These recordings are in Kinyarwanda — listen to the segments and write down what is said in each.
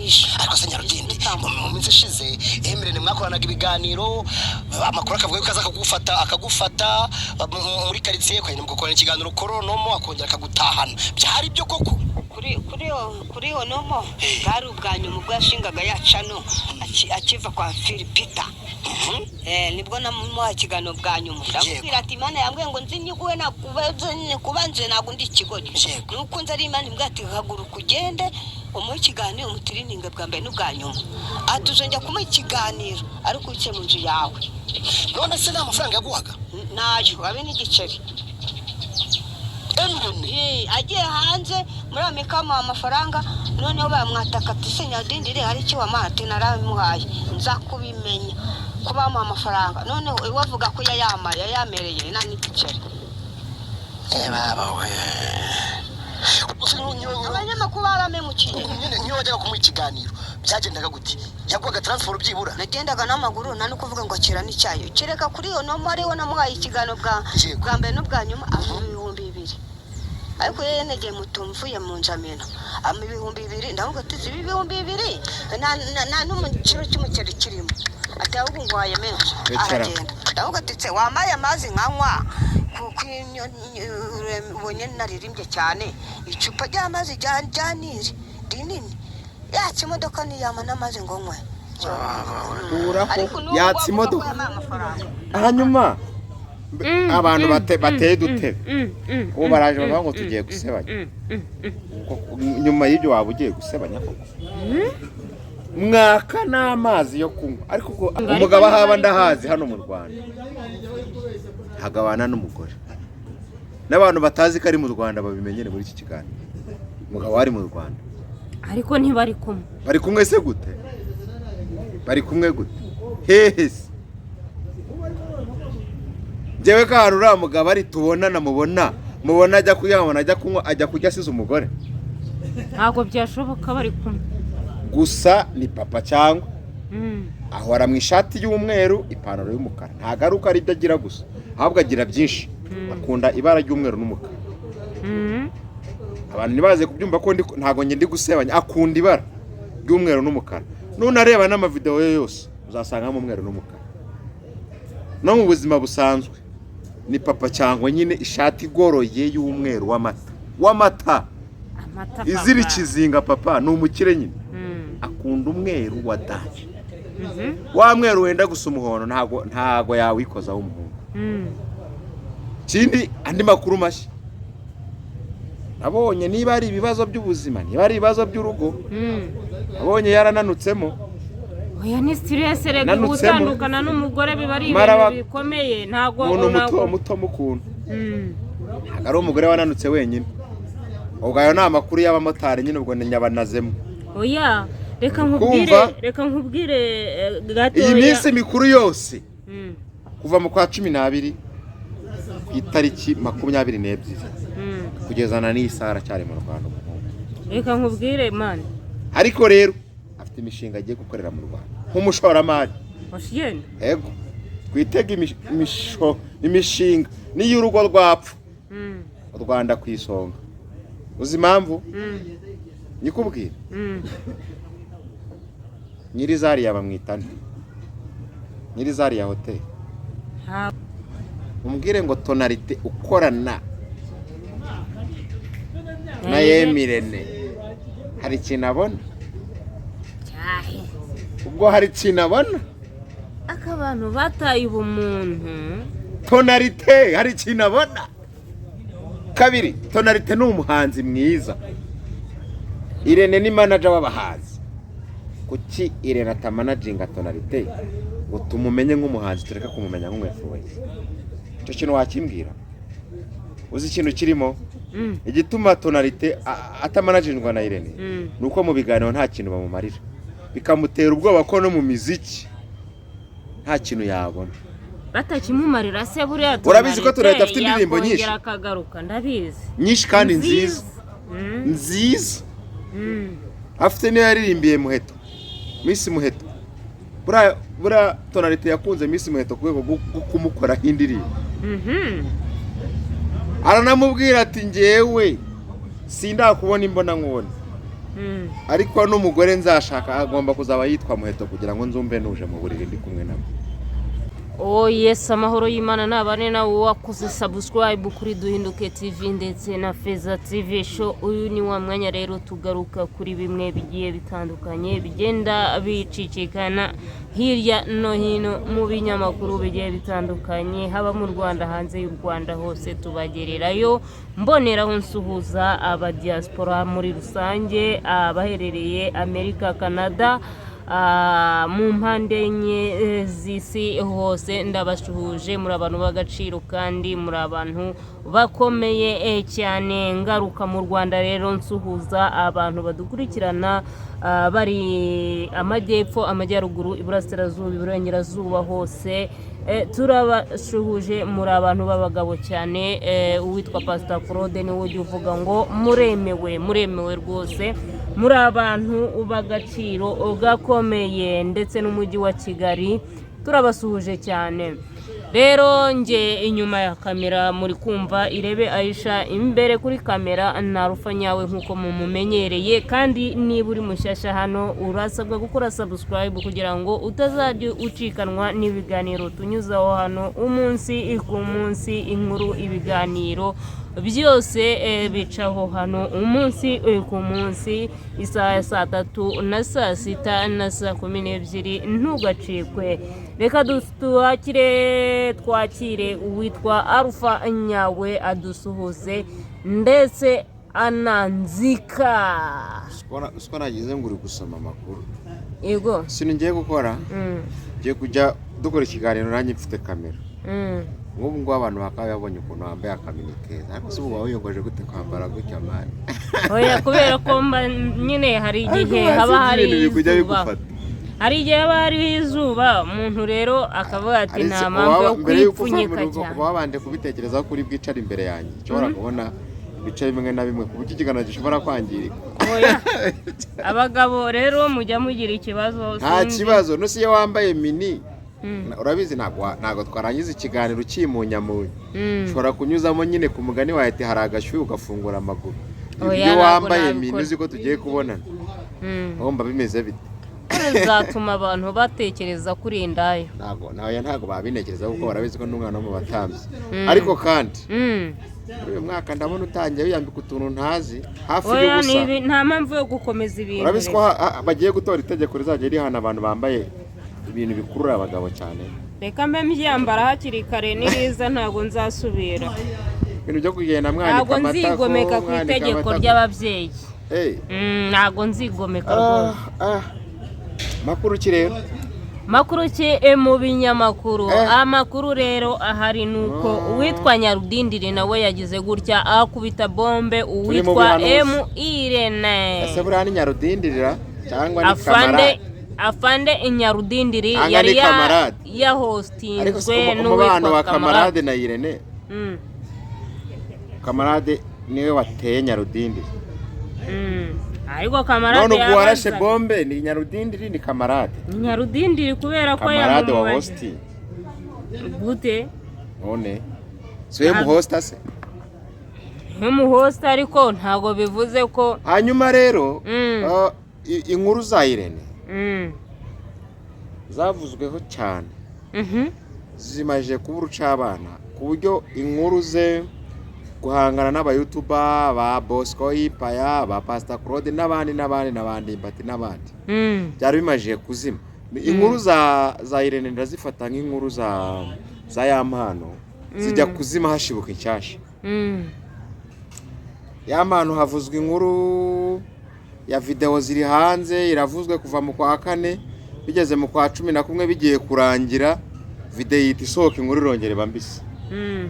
barahisha ariko se Nyarugenge mu minsi ishize Emirene mwakoranaga ibiganiro amakuru akavuga ko aza akagufata muri quartier kwa nyine mukorana ikiganiro koronomo akongera akagutahana byari byo koko kuri onomo bari ubwanyuma ubwo yashingaga yacano akiva kwa Philipita nibwo namuha ikiganiro bwanyuma ndamubwira ati Imana yambwiye ngo nzinyiguwe kubanze nago ndi ikigori nuko nzi ari Imana imbwa ati haguruka ugende umuha ikiganiro umutirininga bwa mbere n'ubwanyuma atuzongera kumuha ikiganiro ariko uke mu nzu yawe none se nta mafaranga yaguhaga nayo abe n'igiceri agiye hanze muri Amerika mu amafaranga noneho bamwataka ati se Nyadindire hari icyo wamate naramuhaye nza kubimenya kuba mu amafaranga none wavuga ko yayamereye na n'igiceri baba we abanyamakuru baramemukiye nyine niyo wajyaga kumuha ikiganiro byagendaga gute yaguhaga transport byibura nagendaga n'amaguru nta no kuvuga ngo akira n'icyayo kereka kuri iyo nomo ariho namuhaye ikiganiro bwa mbere n'ubwa nyuma ibihumbi 2,000 ariko yenegeye mutumvuye mu njamena ibihumbi 2,000 ndavuga ati ibihumbi 2,000 nta n'umukiro cy'umukeri kirimo ati ahubwo ngwaye menshi aragenda ndavuga ati wamaye amazi nkanywa ubonye naririmbye cyane icupa ry'amazi ryanire rinini yatse imodoka niyama n'amazi ngo nkwe yatse imodoka hanyuma abantu bateye dutebe ubu baraje bavuga ngo tugiye gusebanya nyuma y'ibyo waba ugiye gusebanya koko mwaka n'amazi yo kunywa ariko umugabo ahaba ndahazi hano mu Rwanda hagabana n'umugore n'abantu batazi ko ari mu Rwanda babimenyere muri iki kiganiro umugabo wari mu Rwanda ariko ntibari kumwe bari kumwe se gute bari kumwe gute hehe jewe karura mugabo ari tubonana mubona ajya kuyabona ajya kunywa ajya kujya asize umugore ntago byashoboka bari kumwe gusa ni papa cyangwa ahora mu ishati y'umweru ipantaro y'umukara ntagaruka ari byagira gusa ahubwo agira byinshi akunda ibara ry'umweru n'umukara abantu nibaze kubyumva ko ntago ndi gusebanya akunda ibara ry'umweru n'umukara none areba n'amavideo yose uzasanga mu umweru n'umukara no mu buzima busanzwe ni papa cyangwa nyine ishati igoroye y'umweru w'amata iziri kizinga papa ni umukire nyine akunda umweru wa danje wa mweru wenda gusa umuhondo ntago yawikozaho umuhondo kindi andi makuru mashya nabonye niba ari ibibazo by'ubuzima niba ari ibibazo by'urugo nabonye yarananutsemo oya ni stress rega gutandukana n'umugore bibari ibintu bikomeye ntago muto mukunda ntago ari umugore wananutse wenyine ubwo ayo ni amakuru y'abamotari nyine ubwo nyabanazemo oya reka nkubwire gato iyi minsi mikuru yose kuva mu kwa 12 ku itariki 22 kugezana n'isara cyari mu Rwanda reka nkubwire man ariko rero afite imishinga agiye gukorera mu Rwanda nk'umushoramari washigenda yego kwitega imishinga n'iy'urugo rwapfa u Rwanda kwisonga uzi impamvu nikubwira Nyirizari yabamwitana Nyirizari ya hotel umbwire ngo tonalite ukorana na Emirene hari ikintu abona ubwo hari ikintu abona akabantu bataye ubumuntu tonalite hari ikintu abona kabiri tonalite ni umuhanzi mwiza Irene ni manager w'abahanzi kuki Irene atamanaginga tonalite ngo tumumenye nk'umuhanzi tureka kumumenya nk'umwefuwezi cyo kintu wakimbwira uzi ikintu kirimo igituma tonalite atamanagingwa na Irene nuko mu biganiro nta kintu bamumarira bikamutera ubwoba ko no mu miziki nta kintu yabona batakimumarira se buriya urabizi ko tonalite afite indirimbo nyinshi akagaruka ndabizi nyinshi kandi nziza afite niyo yaririmbiye Muheto Miss Muheto bura tonalite yakunze Miss Muheto kwego kumukora indirimbo aranamubwira ati ngewe sindakubona imbona nkubona ariko n'umugore nzashaka agomba kuzaba yitwa Muheto kugira ngo nzumve nuje mu buriri ndi kumwe nabo. Oh yes, amahoro y'Imana nabane nawe wakoze subscribe kuri Duhinduke TV ndetse na Feza TV show. Uyu ni wa mwanya rero tugaruka kuri bimwe bigiye bitandukanye bigenda bicicikana hirya no hino mu binyamakuru bigiye bitandukanye haba mu Rwanda hanze y'u Rwanda hose tubagererayo. Mboneraho nsuhuza aba diaspora muri rusange, abaherereye Amerika, Canada, mu mpande enye z'isi hose ndabashuhuje. Muri abantu b'agaciro kandi muri abantu bakomeye cyane. Ngaruka mu Rwanda rero nsuhuza abantu badukurikirana bari amajyepfo, amajyaruguru, iburasirazuba, iburengerazuba hose. Turabashuhuje muri abantu b'abagabo cyane. Uwitwa Pastor Claude niwe ujya uvuga ngo muremewe rwose, muri abantu b'agaciro gakomeye, ndetse n'umujyi wa Kigali turabasuhuje cyane. Rero nge inyuma ya kamera muri kumva Irebe Aisha, imbere kuri kamera na Rufa Nyawe nkuko mumumenyereye. Kandi niba uri mushyashya hano urasabwa gukora subscribe kugira ngo utazajya ucikanwa n'ibiganiro tunyuzaho hano umunsi ku munsi. Inkuru, ibiganiro byose bicaho hano umunsi ku munsi, isaha ya 3 na saa 6 na saa 12. Ntugacikwe. Reka twakire uwitwa Alpha Nyawe adusuhuze ndetse ananzika. Siko nagize ngo uri gusoma amakuru. Yego. Singiye gukora. Ngiye kujya dukora ikiganiro nanjye mfite kamera. Nk'ubu ngo abantu bakababonye ukuntu wambaye akamini keza, ariko se ubu wiyongoje gute kwambara gutya mani? Oya, kubera ko nyine hari igihe haba hari izuba. Hari igihe haba hari izuba, umuntu rero akavuga ati nta mpamvu yo kwipfunyika cyane. Wabanje kubitekerezaho kuri bwicara imbere yanjye, ushobora kubona ibice bimwe na bimwe ku buryo ikiganiro gishobora kwangirika. Oya, abagabo rero mujya mugira ikibazo. Nta kibazo, no si iyo wambaye mini urabizi ntago twarangiza ikiganiro ukimunyamunye. Ushobora kunyuzamo nyine ku mugani wawe ati hari agashyuhe ugafungura amaguru. Iyo wambaye mini uzi ko tugiye kubonana, wumva bimeze bite? Bizatuma abantu batekereza kuri indayo. Ntago babinekereza kuko barabizi ko n'umwana wo mu batambyi. Ariko kandi uyu mwaka ndabona utangiye wiyambika utuntu ntazi hafi y'ubusa. Oya, nta mpamvu yo gukomeza ibintu. Urabizi ko bagiye gutora itegeko rizajya rihana abantu bambaye ibintu bikurura abagabo cyane. Reka mbe mbyambara hakiri kare niriza ntago nzasubira. Ibintu byo kugenda mwanika amatako. Ntago nzigomeka ku itegeko ry'ababyeyi. Ntago nzigomeka rwose. Makuru ki rero? Makuru ki mu binyamakuru. Amakuru rero ahari nuko uwitwa Nyarudindiri nawe yagize gutya akubita bombe uwitwa Irene. Ese buriya ni Nyarudirira cyangwa ni Kamarade? Afande Nyarudindiri yari yahostinzwe n'uwitwa Kamarade na Irene. Kamarade niwe wateye Nyarudindiri. Ariko Kamarade none ubwo warashe bombe ni Nyarudindiri ni Kamarade? Nyarudindiri kubera ko Kamarade wa hosti gute none so mu hosta se mu hosta, ariko ntago bivuze ko. Hanyuma rero inkuru za Irene zavuzweho cyane, zimaje kuba urucabana ku buryo inkuru ze guhangana n'aba YouTuber ba Bosco Ipaya, ba Pastor Claude n'abandi Mbati n'abandi byari bimaje kuzima. Inkuru za Irene ndazifata nk'inkuru za yampano zijya kuzima hashibuka inshyashya. Yampano havuzwe inkuru ya video ziri hanze, iravuzwe kuva mu kwa 4 bigeze mu kwa 11 bigiye kurangira video yita isohoka inkuru irongere bambise.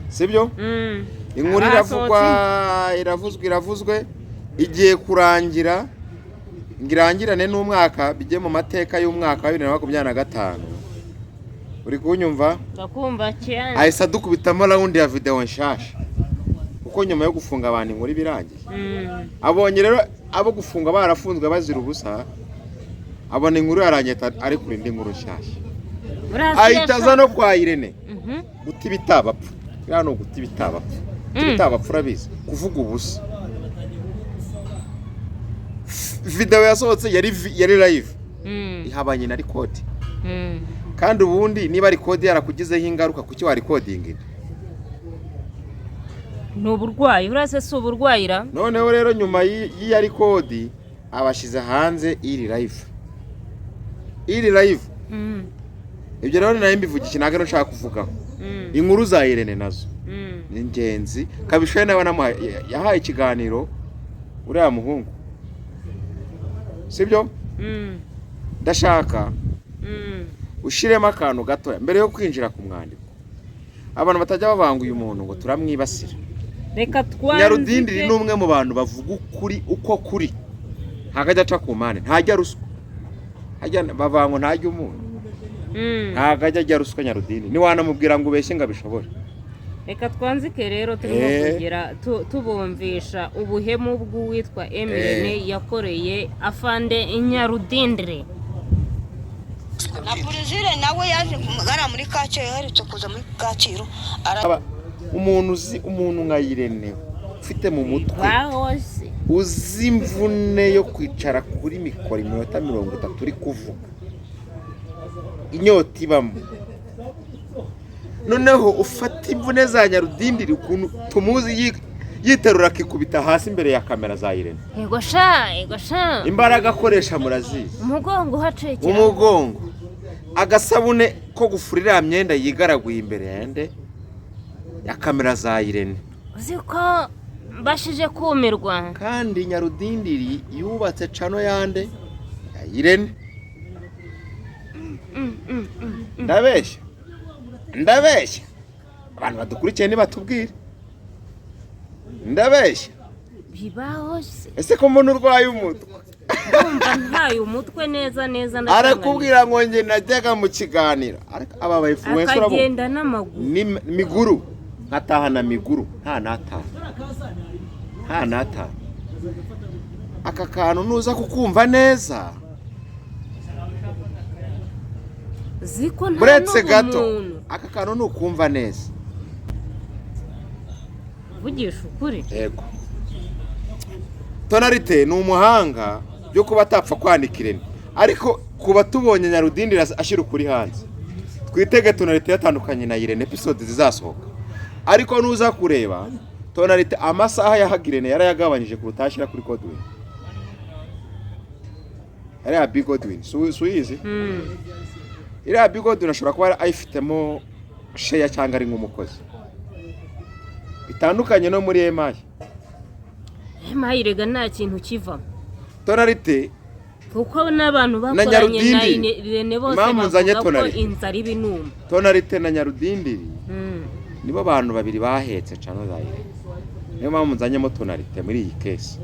Sibyo? Inkuru iravuzwe igiye kurangira ngirangirane n'umwaka bijye mu mateka y'umwaka wa 2025. Uri kunyumva? Ndakumva cyane. Ahise dukubitamo round ya video nshasha kuko nyuma yo gufunga abantu inkuru birangiye. Abonye rero abo gufunga barafunzwe bazira ubusa, abona inkuru yaranyeta ari kuri indi nkuru nshasha. Ahitaza no kwa Irene guti bitabapfa. Yano guti bitabapfa urabizi kuvuga ubusa. video yasohotse yari live ihabanye na record kandi ubundi niba record yarakugizeho ingaruka kuki wa recording n'uburwayi urase si uburwayira noneho rero nyuma y'iya record abashize hanze iri live ibyo rero nayo mbivugisha ntago nshaka kuvugaho inkuru za Irene nazo ni ingenzi kabishoye nawe yahaye ikiganiro uriya muhungu sibyo ndashaka ushiremo akantu gato mbere yo kwinjira ku mwandiko abantu batajya bavanguye umuntu ngo turamwibasira reka twanze Nyarudindiri n'umwe mu bantu bavuga ukuri uko kuri hagajya aca ku mane ntajya ruswa hajya bavango ntajya umuntu hagajya ajya ruswa Nyarudindiri ni wanamubwira ngo ubeshye ngabishobora reka twanzike rero turimo kugira tubumvisha ubuhemu bw'uwitwa Emirene yakoreye afande Nyarudindiri na Buruzire nawe yaje kumugara muri Kacyiru yaherutse kuza muri Kacyiru umuntu nka Irene ufite mu mutwe uzi imvune yo kwicara kuri mikoro iminota 30 uri kuvuga inyota ibamo noneho ufata imvune za Nyarudindiri ukuntu tumuzi yiterura akikubita hasi imbere ya kamera za Irene ego sha imbaraga akoresha murazizi umugongo hacekera umugongo agasabune ko gufurira myenda yigaraguye imbere yande ya kamera za Irene uziko mbashije kumirwa kandi Nyarudindiri yubatse cano yande ya Irene ndabeshya abantu badukurikiye nibatubwire ndabeshya bibaho se ese ko mbona urwaye umutwe ndumva ntaye umutwe neza arakubwira ngo nge najyaga mu kiganiro aba influencer akagenda n'amaguru miguru nkatahana miguru nta nata aka kantu nuza kukumva neza ziko nta buretse gato aka kantu nukumva neza vugisha ukuri yego Tonalite ni umuhanga byo kuba atapfa kwandika Irene ariko kuba tubonye Nyarudindiri ashyira ukuri hanze twitege Tonalite yatandukanye na Irene episode zizasohoka ariko nuza kureba Tonalite amasaha ya Irene yarayagabanyije kurutashyira kuri Godwin ari Big Godwin suyizi iriya Big Godwin ashobora kuba ayifitemo share cyangwa ari nk'umukozi bitandukanye no muri Emayi rega nta kintu kiva Tonalite kuko n'abantu bakoranye na Irene bose bavuga ko inzara ibinuma Tonalite na Nyarudindiri nibo bantu babiri bahetse cano za Irene niyo mpamvu nzanyemo Tonalite muri iyi case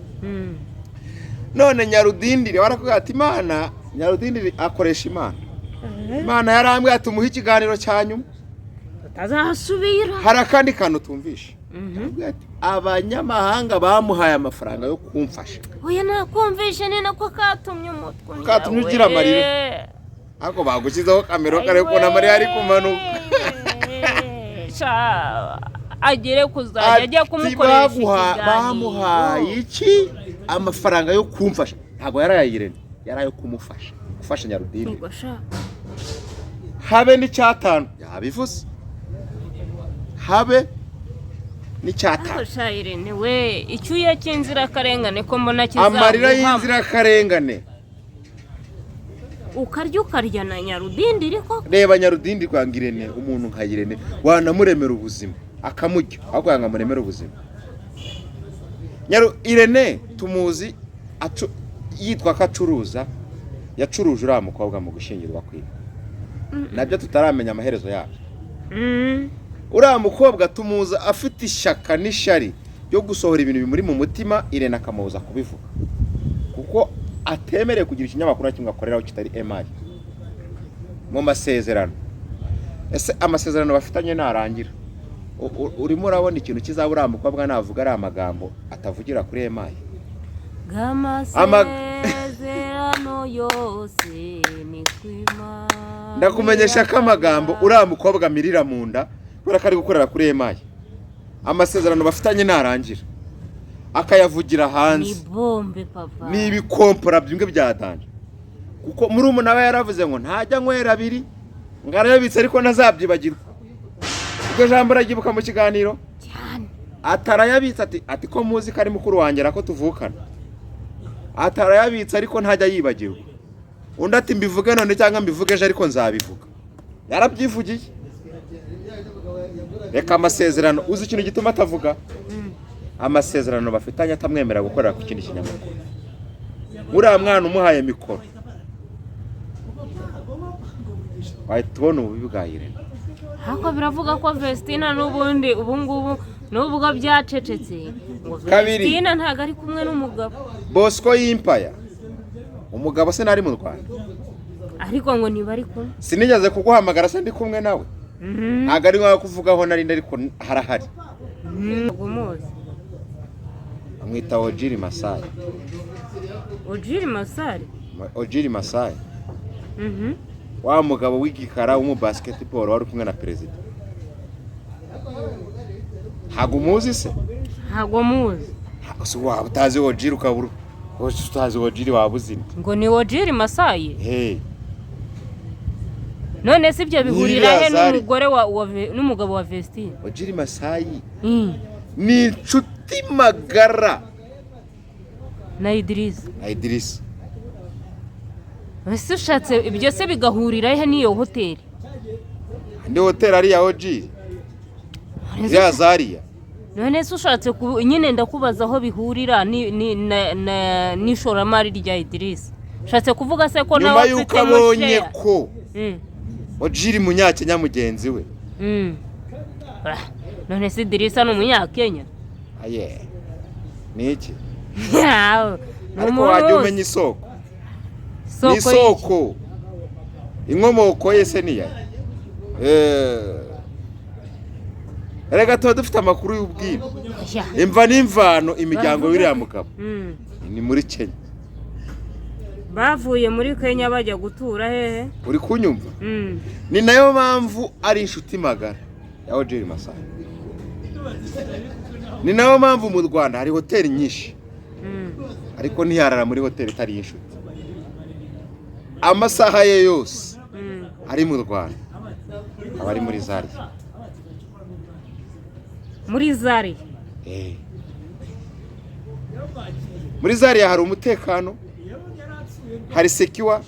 none Nyarudindiri warakubwira ati Imana Nyarudindiri akoresha Imana yarambwiye ati umuhe ikiganiro cyanyuma atazasubira hari akandi kantu tumvisha abanyamahanga bamuhaye amafaranga yo kumfasha oya nakumvishe ni nako katumye umutwe katumye ugira amarira ako bagushyizeho kamera kare ko na Mariya ari kumanuka agere kuzajya ajya kumukoresha ikiganiro bamuhaye iki amafaranga yo kumfasha ntago yarayirene yarayo kumufasha gufasha Nyarudindiri habe n'icyatanu yabivuze habe n'icyatanu Irene we icyuya cy'inzira karengane ko mbona kizamuha amarira y'inzira karengane ukarya na Nyarudindiri ko reba Nyarudindiri kwa Irene umuntu nka Irene wanamuremera ubuzima akamujya ahubwo yangamuremera ubuzima Irene tumuzi yitwa kacuruza yacuruje uriya mukobwa mu gushingirwa kwiga nabyo tutaramenya amaherezo yabo uriya mukobwa tumuza afite ishyaka n'ishari ryo gusohora ibintu bimuri mu mutima Irene akamuza kubivuga kuko atemereye kugira ikinyamakuru kimwe akoreraho kitari Emayi mu masezerano ese amasezerano bafitanye narangira urimo urabona ikintu kizabura mukobwa navuga ari amagambo atavugira kuri Emayi amasezerano yose ni kwima ndakumenyesha ko amagambo uriya mukobwa mirira mu nda kubera ko ari gukorera kuri Emayi amasezerano bafitanye narangira akayavugira ni hanze bombe papa ni ibikompora byimwe byatanje kuko muri umuntu aba yaravuze ngo ntajya nywera abiri ngarabitse ariko nazabyibagirwa ubwo jambo ragibuka mu kiganiro cyane atarayabitse ati ko muzi ko ari mukuru wanjye ko tuvukana atarayabitse ariko ntajya yibagirwa undi ati mbivuge none cyangwa mbivuge ejo ariko nzabivuga yarabyivugiye reka amasezerano uzi ikintu gituma atavuga amasezerano bafitanye atamwemera gukorera ku kindi kinyamakuru uriya mwana umuhaye mikoro wahita ubona ububi bwa Irene hako biravuga ko Vestina n'ubundi ubungubu nubwo byacecetse ngo Kabiri. Vestina ntago ari kumwe n'umugabo Bosco y'impaya umugabo se nari mu Rwanda ariko ngo ntibari kumwe sinigeze kuguhamagara se ndi kumwe nawe ntago ari nkaho kuvugaho nari ariko harahari ntabwo muzi amwita Ojiri Masai Ojiri Masari Ojiri Masai wa mugabo w'igikara w'umu basketball wari kumwe na perezida ntago muzi se ntago muzi se waba utazi Ojiri ukaburu utazi Ojiri wabuzi ngo ni Ojiri Masai hey none si byo bihurira he n'umugore n'umugabo wa Vestina Ojiri Masai ni inshuti magara na Idris ese ushatse ibyo se bigahurira he n'iyo hoteli ndi hoteli ari ya Ojiri ya Zaria none se ushatse nyine ndakubaza aho bihurira n'ishoramari rya Idris ushatse kuvuga se ko nawe ufite abonye ko Ojiri munyakenya mugenzi we none se Idris ni umunyakenya aye niki yawe ariko wajya umenya isoko isoko inkomoko yese niya rega tuba dufite amakuru y'ubwino imva n'imvano imiryango y'uriya mugabo ni muri Kenya bavuye muri Kenya bajya gutura hehe uri kunyumva ni nayo mpamvu ari inshuti magara ya Ojiri Masai ni nayo mpamvu mu Rwanda hari hoteli nyinshi ariko ntiyarara muri hoteli itari inshuti amasaha ye yose ari mu Rwanda aba ari muri Zaria muri Zaria hari umutekano hari secure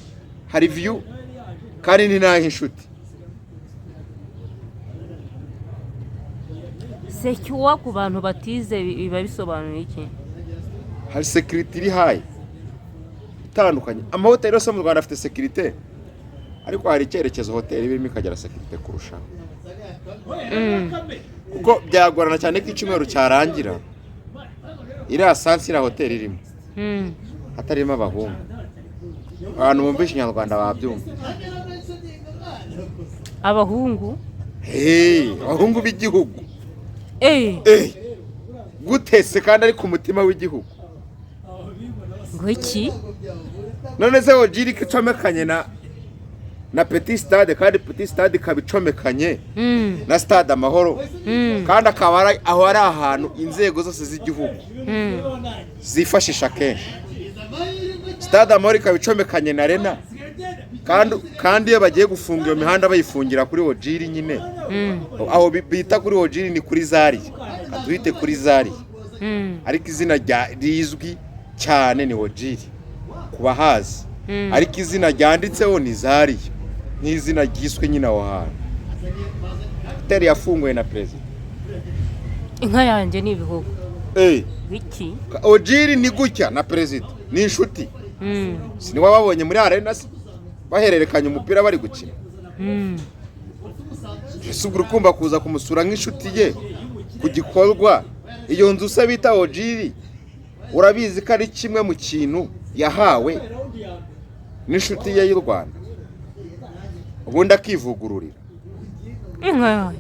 hari view kandi ni naho inshuti secure ku bantu batize biba bisobanuye iki hari security iri high itandukanye amahoteli yose mu Rwanda afite security ariko hari icyerekezo hoteli birimo ikagira security kurushaho kuko byagorana cyane ko icyumweru cyarangira iriya sansi iriya hoteli irimo hatarimo abahungu abantu bumvisha inyarwanda babyumva abahungu abahungu b'igihugu gutese kandi ari ku mutima w'igihugu ngo iki none se Ojiri kicomekanye na Petit Stade kandi Petit Stade kabicomekanye na Stade Amahoro kandi akaba aho ari ahantu inzego zose z'igihugu zifashisha kenshi Stade Amahoro kabicomekanye na Arena kandi iyo bagiye gufunga iyo mihanda bayifungira kuri Ojiri nyine aho bita kuri Ojiri ni kuri Zaria atuhite kuri Zaria ariko izina rizwi cyane ni Ojiri kubahazi ariko izina ryanditseho ni Zaria n'izina ryiswe nyina aho hantu hoteli yafunguwe na perezida inka yanjye ni ibihugu biki Ojiri ni gutya na perezida ni inshuti siniwa babonye muri Arena bahererekanya umupira bari gukina ese ubwo urukumva kuza kumusura nk'inshuti ye ku gikorwa iyo nzu se bita Ojiri urabizi ko ari kimwe mu kintu yahawe n'inshuti ye y'u Rwanda ubundi akivugururira inka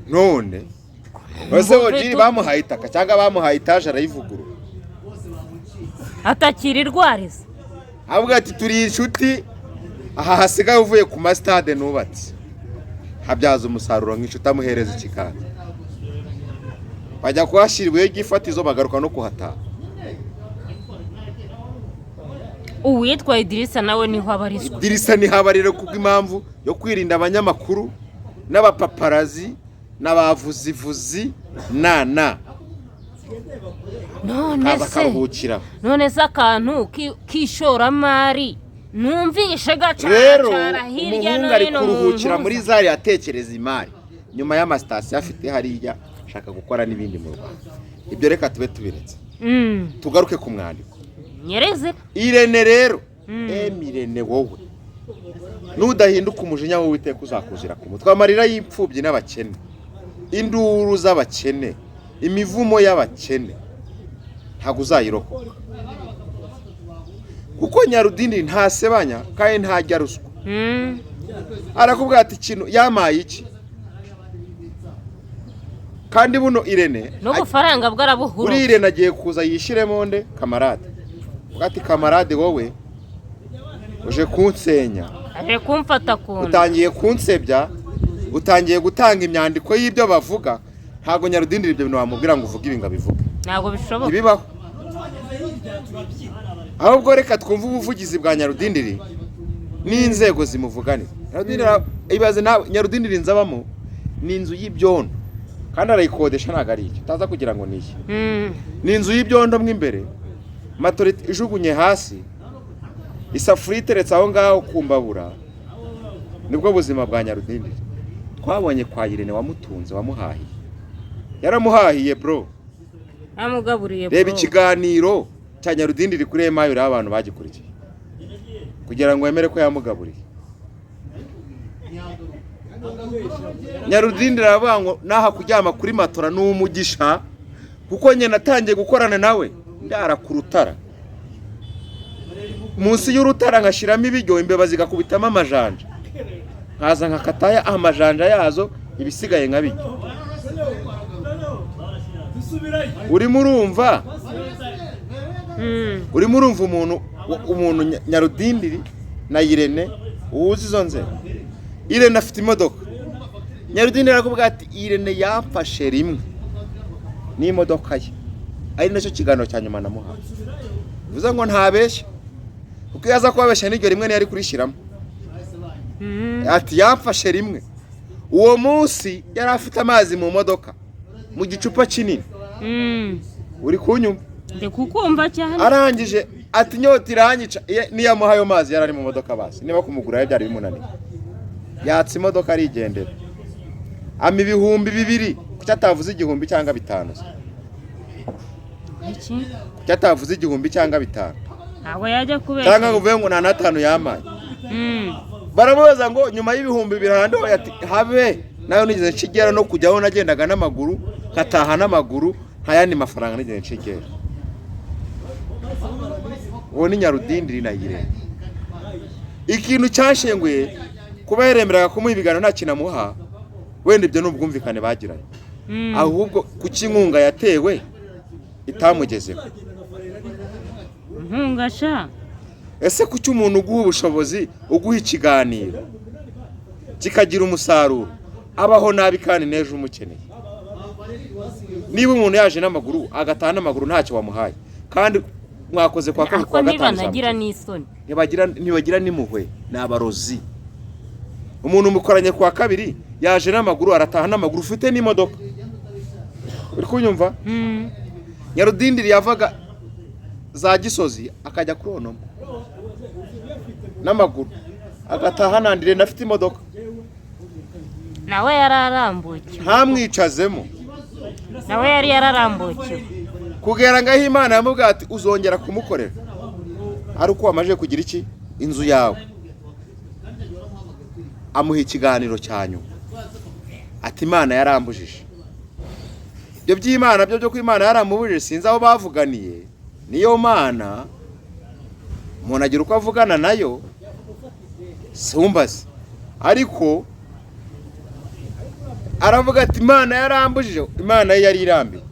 none bose Ojiri bamuhaye itaka cyangwa bamuhaye itaje arayivugurura atakirirwariza avuga ati turi inshuti aha hasigaye uvuye ku ma stade nubatse habyaza umusaruro nk'inshuti amuhereza ikiganza bajya kuhashyiriweho igifatizo bagaruka no kuhataha. uwitwa Idirisa nawe niho abarizwa. Idirisa ni habarire kubw'impamvu yo kwirinda abanyamakuru n'abapaparazi n'abavuzivuzi na none se akantu kishoramari numvishe rero gacara hirya umuhungu no ari hino kuruhukira muri zari yatekereza imari nyuma y'amasitasiyo afite hariya ashaka gukora n'ibindi mu Rwanda. Ibyo reka tube tubiretse tugaruke ku mwandiko nyereze. Irene rero Irene wowe nudahinduka umujinya wowe Uwiteka uzakuzira ku mutwe. Amarira y'imfubyi n'abakene, induru z'abakene, imivumo y'abakene ntago uzayirokoka, kuko Nyarudindiri ntasebanya kandi ntajya ruswa. Arakubwira ati ikintu yamaye iki kandi buno Irene no gufaranga bwarabuhuru. Uri Irene agiye kuza yishiremo nde kamarade, ugati kamarade wowe uje kunsenya, aje kumfata kuntu, utangiye kunsebya, utangiye gutanga imyandiko y'ibyo bavuga. Ntago Nyarudindiri ibyo bintu wamubwira ngo uvuge ibinga bivuga, ntago bishoboka, ibibaho. Ahubwo reka twumve ubuvugizi bwa Nyarudindiri n'inzego zimuvugane. Nyarudindiri ibaze nawe, Nyarudindiri nzabamo ni inzu y'ibyondo kandi arayikodesha ntago ari icyo utaza kugira ngo niye. Ni inzu y'ibyondo mo imbere, matorite ijugunye hasi, isafuriya iteretse aho ngaho kumbabura. Nibwo buzima bwa Nyarudindiri twabonye kwa Irene wamutunze, wamuhahiye, yaramuhahiye bro, amugaburiye bro. Reba ikiganiro cya Nyarudindiri kuri Emayo abantu bagikurikiye kugira ngo yemere ko yamugaburiye. Nyarudindiri aravuga ngo naha kuryama kuri matora n'umugisha, kuko nyene natangiye gukorana nawe ndara ku rutara, munsi y'urutara ngashiramo ibiryo, imbeba zigakubitamo amajanja, nkaza nkakataya amajanja yazo, ibisigaye nkabirya. Urimo urumva umuntu Nyarudindiri na Irene uzi izo nzego. Irene afite imodoka, Nyarudindiri arakubwira ati Irene yamfashe rimwe n'imodoka ye, ari nacyo kiganiro cya nyuma namuhaye. Bivuze ngo ntabeshya, kuko yaza kubabeshya n'iryo rimwe yari kurishyiramo. Ati yamfashe rimwe. Uwo munsi yari afite amazi mu modoka mu gicupa kinini. Uri kunyumva? Ndi kukumva cyane. Arangije ati inyota iranyica, niyamuha ayo mazi yarari mu modoka basi, niba kumugura byari bimunaniye. Yatse imodoka arigendera. Ama 2,000 kuki atavuze 1,000 cyangwa 5. Iki? Kuki atavuze 1,000 cyangwa 5. Ntabwo yajya kubeshya. Cyangwa ngo uvuye ngo nta 5 yamaye. Baramubaza ngo nyuma y'2,000 handi ati habe nayo nigeze nshigera no kujyaho nagendaga n'amaguru, nkataha n'amaguru, nta yandi mafaranga nigeze nshigera. Uwo ni Nyarudindiri na Irene. Ikintu cyashenguye kuba yeremeraga kumuha ibiganiro nta kinamuha, wenda ibyo n'ubwumvikane bagiranye. Ahubwo kuki inkunga yatewe itamugezeho. Nkungasha. Ese kuki umuntu uguha ubushobozi, uguha ikiganiro kikagira umusaruro, abaho nabi kandi neje umukeneye? Niba umuntu yaje n'amaguru agataha n'amaguru ntacyo wamuhaye, kandi mwakoze kwa kabiri kwa gatanu, nagira n'isoni, ntibagira n'impuhwe, n'abarozi. Umuntu mukoranye kwa kabiri yaje n'amaguru arataha n'amaguru, ufite n'imodoka. Uri kunyumva? Nyarudindiri yavaga za Gisozi akajya kuronoma n'amaguru, agataha nandire nafite imodoka. Nawe yararambukiwe, ntamwicazemo. Nawe yari yararambukiwe kugera ngaho Imana yamubwira ati uzongera kumukorera ari uko wamaje kugira iki inzu yawe. Amuha ikiganiro cyanyu ati Imana yarambujije. Ibyo by'Imana byo ko Imana yaramubujije sinzi aho bavuganiye. Niyo Mana umuntu agira uko avugana nayo sumbaze, ariko aravuga ati Imana yarambujije. Imana ye yari irambiwe.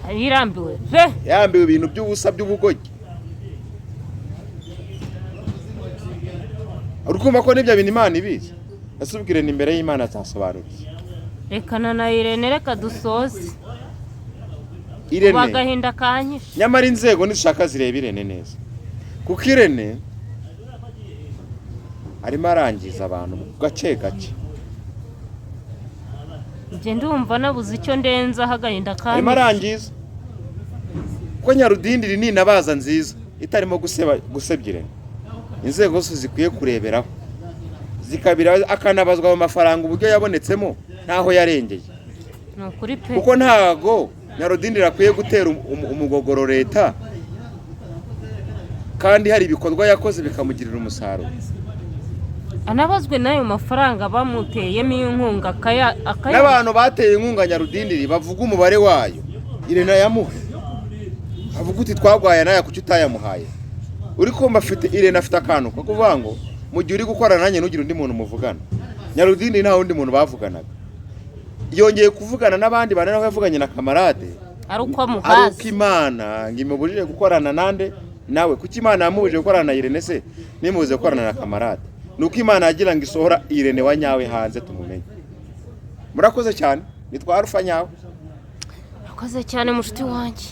Irambiwe yambiwe ibintu by'ubusa by'ubugogi. Urukumva ko nibyo bintu Imana ibizi. Asubwire ni imbere y'Imana atasobanura. Rekana na Irene, reka dusoze. Irene bagahinda kanyishe. nyamara inzego nishaka zireba Irene neza kuko Irene arimo arangiza abantu gace gace. Nje ndumva nabuze icyo ndenza hagahinda kanyishe. Arimo arangiza ko Nyarudindiri ni nabaza nziza itarimo gusebya Irene. Inzego zose zikwiye kureberaho zikabira akanabazwa mu mafaranga uburyo yabonetsemo ntaho yarengeye. Nukuri pe. Kuko ntago Nyarudindiri akwiye gutera umugogoro leta kandi hari ibikorwa yakoze bikamugirira umusaruro. Anabazwe nayo mafaranga bamuteyemo inkunga n'abantu bateye inkunga Nyarudindiri bavuga umubare wayo Irene yamuhe avuga uti twagwaye nayo kuki utayamuhaye. Uri kumva afite Irene afite akantu ko kuvuga ngo mu gihe uri gukorana nanjye nugira undi muntu muvugana. Nyarudindiri nta wundi muntu bavuganaga, yongeye kuvugana n'abandi bane naho yavuganye na kamarade ari uko amuhaze. Ari uko Imana ngimubujije gukorana nande nawe kuki Imana yamubujije gukorana na Irene se nimuze gukorana na kamarade. Nuko Imana yagira ngo isohora Irene wa nyawe hanze tumumenye. Murakoze cyane nitwa Alpha nyawe. Murakoze cyane mushiti wanjye.